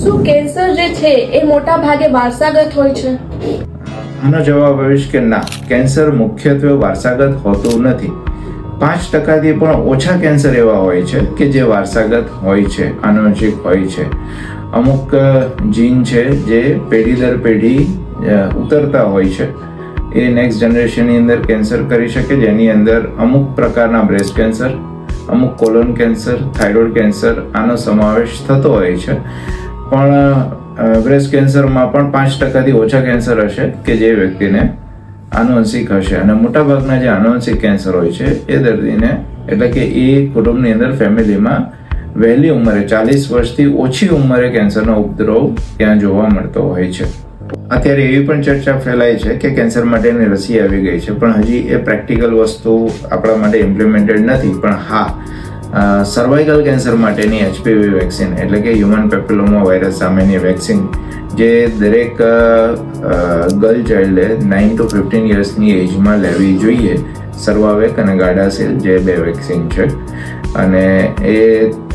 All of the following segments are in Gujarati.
શું કેન્સર જે છે એ મોટા ભાગે વારસાગત હોય છે? આનો જવાબ આવીશ કે ના, કેન્સર મુખ્યત્વે વારસાગત હોતું નથી. 5%થી પણ ઓછા કેન્સર એવા હોય છે કે જે વારસાગત હોય છે, આનુવંશિક હોય છે. અમુક જીન છે જે પેઢી દર પેઢી ઉતરતા હોય છે. એ નેક્સ્ટ જનરેશનની અંદર કેન્સર કરી શકે, જેની અંદર અમુક પ્રકારના બ્રેસ્ટ કેન્સર, અમુક કોલોન કેન્સર, થાઇરોઇડ કેન્સર આનો સમાવેશ થતો હોય છે. પણ બ્રેસ્ટ કેન્સરમાં પણ 5%થી ઓછા કેન્સર હશે કે જે વ્યક્તિને આનુવંશિક હશે. અને મોટાભાગના જે આનુવંશિક કેન્સર હોય છે એ દર્દીને, એટલે કે એ કુટુંબની અંદર ફેમિલીમાં વહેલી ઉંમરે 40 વર્ષથી ઓછી ઉંમરે કેન્સરનો ઉપદ્રવ ત્યાં જોવા મળતો હોય છે. અત્યારે એવી પણ ચર્ચા ફેલાય છે કે કેન્સર માટેની રસી આવી ગઈ છે, પણ હજી એ પ્રેક્ટિકલ વસ્તુ આપણા માટે ઇમ્પ્લિમેન્ટેડ નથી. પણ હા, સર્વાઇકલ કેન્સર માટેની HPV વેક્સિન, એટલે કે હ્યુમન પેપિલોમા વાયરસ સામેની વેક્સિન, જે દરેક ગર્લ ચાઇલ્ડે 9 to 15 યર્સની એજમાં લેવી જોઈએ. સર્વાવેક અને ગાર્ડાસિલ જે 2 વેક્સિન છે, અને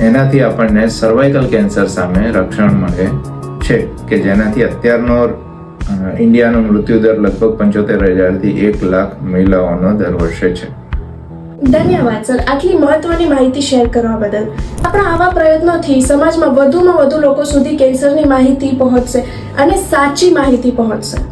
એનાથી આપણને સર્વાઇકલ કેન્સર સામે રક્ષણ મળે છે, કે જેનાથી અત્યારનો ઇન્ડિયાનો મૃત્યુદર લગભગ 75,000થી 1 લાખ મહિલાઓનો દર વર્ષે છે. ધન્યવાદ સર, આટલી મહત્વની માહિતી શેર કરવા બદલ. આપણા આવા પ્રયત્નોથી સમાજમાં વધુમાં વધુ લોકો સુધી કેન્સરની માહિતી પહોંચશે અને સાચી માહિતી પહોંચશે.